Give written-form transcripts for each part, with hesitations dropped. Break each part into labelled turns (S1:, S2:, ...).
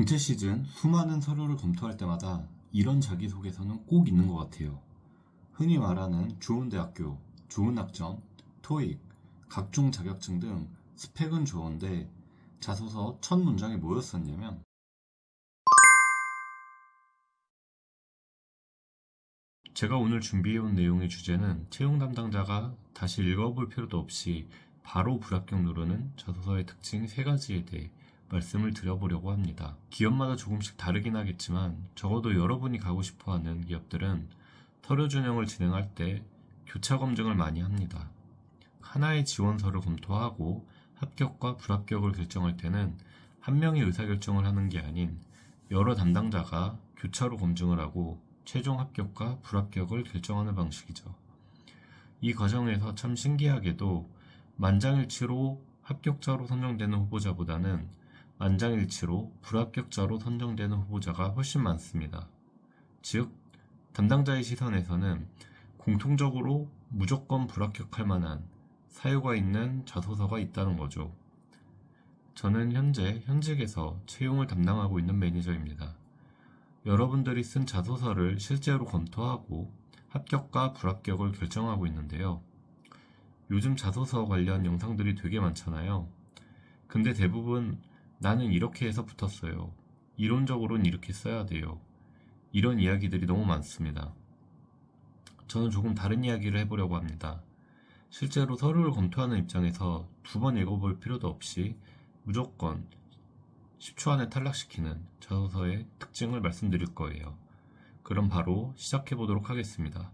S1: 공채 시즌 수많은 서류를 검토할 때마다 이런 자기소개서는 꼭 있는 것 같아요. 흔히 말하는 좋은 대학교, 좋은 학점, 토익, 각종 자격증 등 스펙은 좋은데 자소서 첫 문장에 뭐였었냐면 제가 오늘 준비해온 내용의 주제는 채용 담당자가 다시 읽어볼 필요도 없이 바로 불합격 누르는 자소서의 특징 3가지에 대해 말씀을 드려보려고 합니다. 기업마다 조금씩 다르긴 하겠지만 적어도 여러분이 가고 싶어하는 기업들은 서류 준영을 진행할 때 교차 검증을 많이 합니다. 하나의 지원서를 검토하고 합격과 불합격을 결정할 때는 한 명이 의사결정을 하는 게 아닌 여러 담당자가 교차로 검증을 하고 최종 합격과 불합격을 결정하는 방식이죠. 이 과정에서 참 신기하게도 만장일치로 합격자로 선정되는 후보자보다는 만장일치로 불합격자로 선정되는 후보자가 훨씬 많습니다. 즉, 담당자의 시선에서는 공통적으로 무조건 불합격할 만한 사유가 있는 자소서가 있다는 거죠. 저는 현재 현직에서 채용을 담당하고 있는 매니저입니다. 여러분들이 쓴 자소서를 실제로 검토하고 합격과 불합격을 결정하고 있는데요. 요즘 자소서 관련 영상들이 되게 많잖아요. 근데 대부분 나는 이렇게 해서 붙었어요. 이론적으로는 이렇게 써야 돼요. 이런 이야기들이 너무 많습니다. 저는 조금 다른 이야기를 해보려고 합니다. 실제로 서류를 검토하는 입장에서 2번 읽어볼 필요도 없이 무조건 10초 안에 탈락시키는 자소서의 특징을 말씀드릴 거예요. 그럼 바로 시작해 보도록 하겠습니다.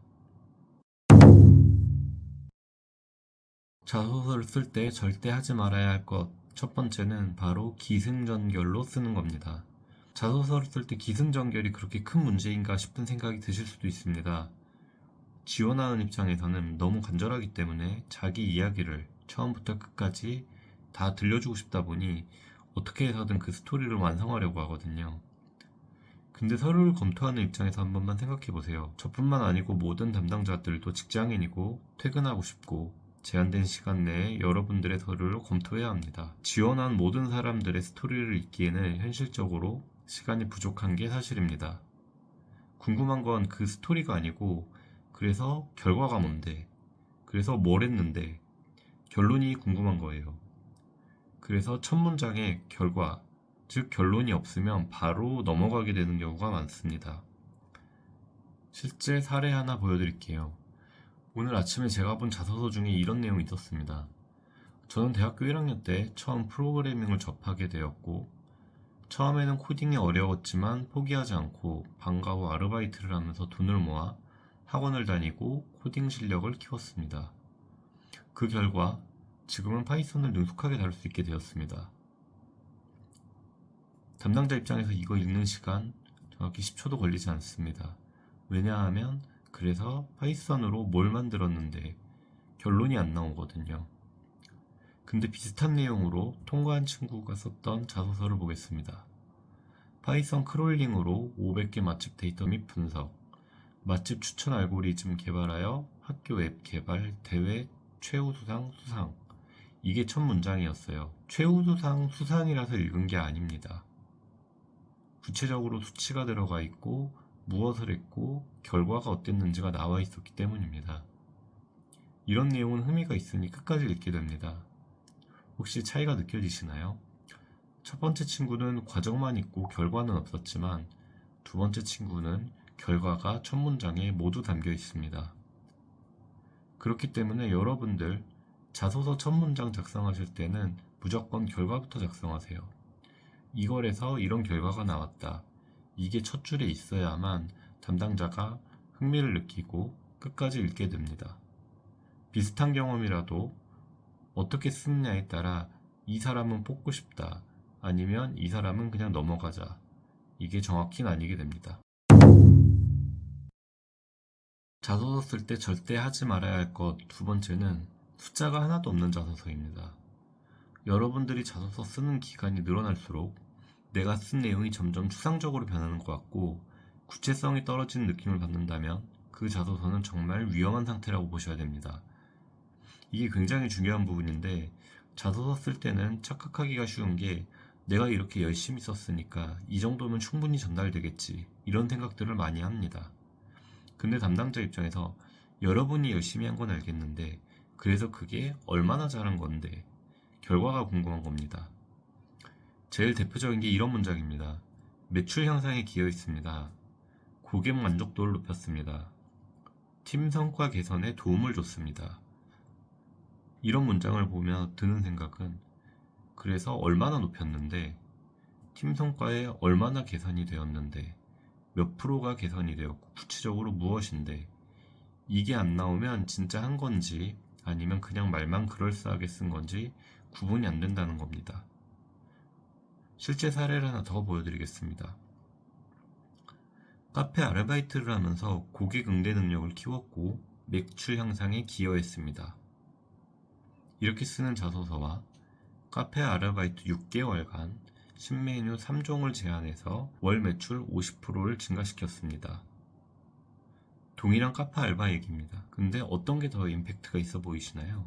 S1: 자소서를 쓸 때 절대 하지 말아야 할 것 첫 번째는 바로 기승전결로 쓰는 겁니다. 자소서를 쓸 때 기승전결이 그렇게 큰 문제인가 싶은 생각이 드실 수도 있습니다. 지원하는 입장에서는 너무 간절하기 때문에 자기 이야기를 처음부터 끝까지 다 들려주고 싶다 보니 어떻게 해서든 그 스토리를 완성하려고 하거든요. 근데 서류를 검토하는 입장에서 한 번만 생각해 보세요. 저뿐만 아니고 모든 담당자들도 직장인이고 퇴근하고 싶고 제한된 시간 내에 여러분들의 서류를 검토해야 합니다. 지원한 모든 사람들의 스토리를 읽기에는 현실적으로 시간이 부족한 게 사실입니다. 궁금한 건 그 스토리가 아니고 그래서 결과가 뭔데? 그래서 뭘 했는데? 결론이 궁금한 거예요. 그래서 첫 문장에 결과, 즉 결론이 없으면 바로 넘어가게 되는 경우가 많습니다. 실제 사례 하나 보여드릴게요. 오늘 아침에 제가 본 자소서 중에 이런 내용이 있었습니다. 저는 대학교 1학년 때 처음 프로그래밍을 접하게 되었고 처음에는 코딩이 어려웠지만 포기하지 않고 방과 후 아르바이트를 하면서 돈을 모아 학원을 다니고 코딩 실력을 키웠습니다. 그 결과 지금은 파이썬을 능숙하게 다룰 수 있게 되었습니다. 담당자 입장에서 이거 읽는 시간 정확히 10초도 걸리지 않습니다. 왜냐하면 그래서 파이썬으로 뭘 만들었는데 결론이 안 나오거든요. 근데 비슷한 내용으로 통과한 친구가 썼던 자소서를 보겠습니다. 파이썬 크롤링으로 500개 맛집 데이터 및 분석, 맛집 추천 알고리즘 개발하여 학교 앱 개발 대회 최우수상 수상. 이게 첫 문장이었어요. 최우수상 수상이라서 읽은 게 아닙니다. 구체적으로 수치가 들어가 있고 무엇을 했고 결과가 어땠는지가 나와 있었기 때문입니다. 이런 내용은 흥미가 있으니 끝까지 읽게 됩니다. 혹시 차이가 느껴지시나요? 첫 번째 친구는 과정만 있고 결과는 없었지만 두 번째 친구는 결과가 첫 문장에 모두 담겨 있습니다. 그렇기 때문에 여러분들 자소서 첫 문장 작성하실 때는 무조건 결과부터 작성하세요. 이걸에서 이런 결과가 나왔다. 이게 첫 줄에 있어야만 담당자가 흥미를 느끼고 끝까지 읽게 됩니다. 비슷한 경험이라도 어떻게 쓰느냐에 따라 이 사람은 뽑고 싶다. 아니면 이 사람은 그냥 넘어가자. 이게 정확히 나뉘게 됩니다. 자소서 쓸 때 절대 하지 말아야 할 것 두 번째는 숫자가 하나도 없는 자소서입니다. 여러분들이 자소서 쓰는 기간이 늘어날수록 내가 쓴 내용이 점점 추상적으로 변하는 것 같고 구체성이 떨어지는 느낌을 받는다면 그 자소서는 정말 위험한 상태라고 보셔야 됩니다. 이게 굉장히 중요한 부분인데 자소서 쓸 때는 착각하기가 쉬운 게 내가 이렇게 열심히 썼으니까 이 정도면 충분히 전달되겠지. 이런 생각들을 많이 합니다. 근데 담당자 입장에서 여러분이 열심히 한 건 알겠는데 그래서 그게 얼마나 잘한 건데 결과가 궁금한 겁니다. 제일 대표적인 게 이런 문장입니다. 매출 향상에 기여했습니다. 고객 만족도를 높였습니다. 팀 성과 개선에 도움을 줬습니다. 이런 문장을 보며 드는 생각은 그래서 얼마나 높였는데 팀 성과에 얼마나 개선이 되었는데 몇 프로가 개선이 되었고 구체적으로 무엇인데 이게 안 나오면 진짜 한 건지 아니면 그냥 말만 그럴싸하게 쓴 건지 구분이 안 된다는 겁니다. 실제 사례를 하나 더 보여드리겠습니다. 카페 아르바이트를 하면서 고객 응대 능력을 키웠고 매출 향상에 기여했습니다. 이렇게 쓰는 자소서와 카페 아르바이트 6개월간 신메뉴 3종을 제안해서 월 매출 50%를 증가시켰습니다. 동일한 카페 알바 얘기입니다. 근데 어떤 게 더 임팩트가 있어 보이시나요?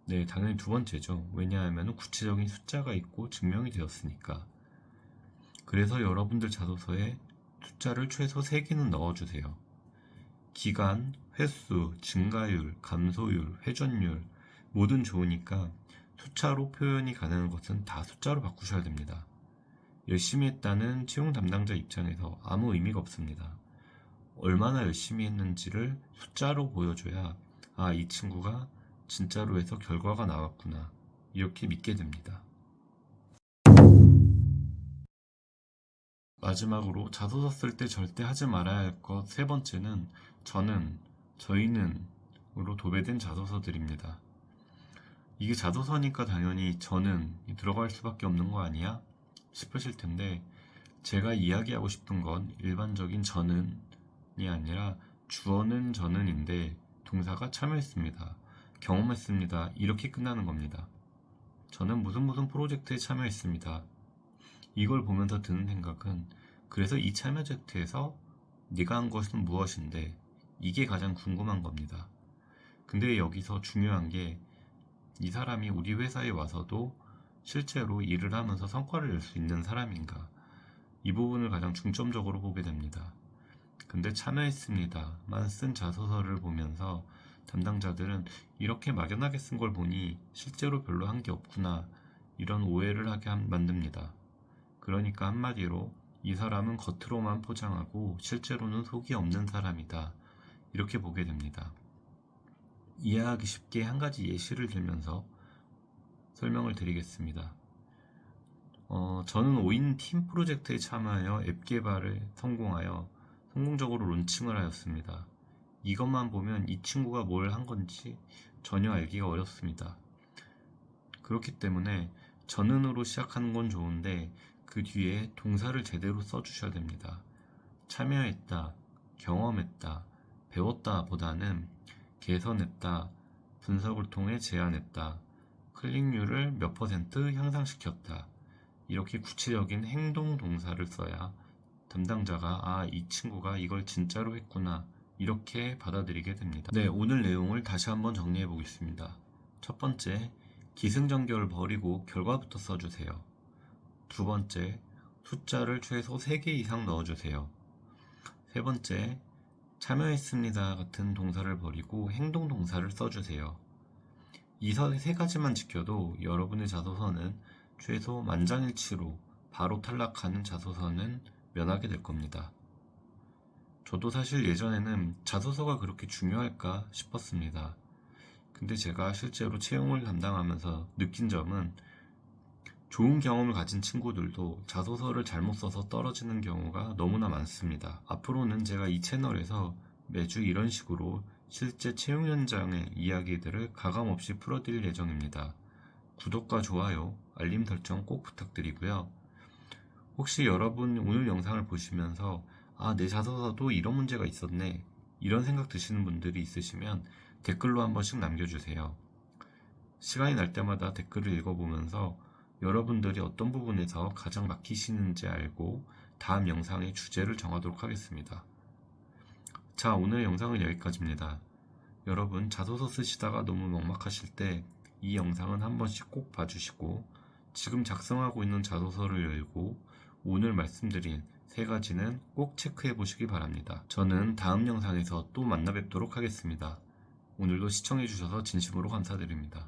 S1: 네, 당연히 두 번째죠. 왜냐하면 구체적인 숫자가 있고 증명이 되었으니까. 그래서 여러분들 자소서에 숫자를 최소 3개는 넣어주세요. 기간, 횟수, 증가율, 감소율, 회전율 뭐든 좋으니까 숫자로 표현이 가능한 것은 다 숫자로 바꾸셔야 됩니다. 열심히 했다는 채용 담당자 입장에서 아무 의미가 없습니다. 얼마나 열심히 했는지를 숫자로 보여줘야 아, 이 친구가 진짜로 해서 결과가 나왔구나 이렇게 믿게 됩니다. 마지막으로 자소서 쓸 때 절대 하지 말아야 할 것 세 번째는 저는, 저희는 으로 도배된 자소서들입니다. 이게 자소서니까 당연히 저는 들어갈 수밖에 없는 거 아니야? 싶으실 텐데 제가 이야기하고 싶은 건 일반적인 저는이 아니라 주어는 저는인데 동사가 참여했습니다. 경험했습니다. 이렇게 끝나는 겁니다. 저는 무슨 프로젝트에 참여했습니다. 이걸 보면서 드는 생각은 그래서 이 참여젝트에서 네가 한 것은 무엇인데 이게 가장 궁금한 겁니다. 근데 여기서 중요한 게 이 사람이 우리 회사에 와서도 실제로 일을 하면서 성과를 낼 수 있는 사람인가 이 부분을 가장 중점적으로 보게 됩니다. 근데 참여했습니다만 쓴 자소서를 보면서 담당자들은 이렇게 막연하게 쓴 걸 보니 실제로 별로 한 게 없구나 이런 오해를 하게 만듭니다. 그러니까 한마디로 이 사람은 겉으로만 포장하고 실제로는 속이 없는 사람이다 이렇게 보게 됩니다. 이해하기 쉽게 한 가지 예시를 들면서 설명을 드리겠습니다. 저는 5인 팀 프로젝트에 참여하여 앱 개발에 성공적으로 론칭을 하였습니다. 이것만 보면 이 친구가 뭘 한 건지 전혀 알기가 어렵습니다. 그렇기 때문에 전은으로 시작하는 건 좋은데 그 뒤에 동사를 제대로 써주셔야 됩니다. 참여했다, 경험했다, 배웠다 보다는 개선했다, 분석을 통해 제안했다, 클릭률을 몇 퍼센트 향상시켰다 이렇게 구체적인 행동 동사를 써야 담당자가 아, 이 친구가 이걸 진짜로 했구나 이렇게 받아들이게 됩니다. 네, 오늘 내용을 다시 한번 정리해 보겠습니다. 첫 번째, 기승전결을 버리고 결과부터 써주세요. 두 번째, 숫자를 최소 3개 이상 넣어주세요. 세 번째, 참여했습니다 같은 동사를 버리고 행동 동사를 써주세요. 이 세 가지만 지켜도 여러분의 자소서는 최소 만장일치로 바로 탈락하는 자소서는 면하게 될 겁니다. 저도 사실 예전에는 자소서가 그렇게 중요할까 싶었습니다. 근데 제가 실제로 채용을 담당하면서 느낀 점은 좋은 경험을 가진 친구들도 자소서를 잘못 써서 떨어지는 경우가 너무나 많습니다. 앞으로는 제가 이 채널에서 매주 이런 식으로 실제 채용 현장의 이야기들을 가감없이 풀어드릴 예정입니다. 구독과 좋아요, 알림 설정 꼭 부탁드리고요. 혹시 여러분 오늘 영상을 보시면서 아, 내 자소서도 이런 문제가 있었네 이런 생각 드시는 분들이 있으시면 댓글로 한 번씩 남겨주세요. 시간이 날 때마다 댓글을 읽어보면서 여러분들이 어떤 부분에서 가장 막히시는지 알고 다음 영상의 주제를 정하도록 하겠습니다. 자, 오늘 영상은 여기까지입니다. 여러분 자소서 쓰시다가 너무 막막하실 때 이 영상은 한 번씩 꼭 봐주시고 지금 작성하고 있는 자소서를 열고 오늘 말씀드린 3가지는 꼭 체크해 보시기 바랍니다. 저는 다음 영상에서 또 만나 뵙도록 하겠습니다. 오늘도 시청해 주셔서 진심으로 감사드립니다.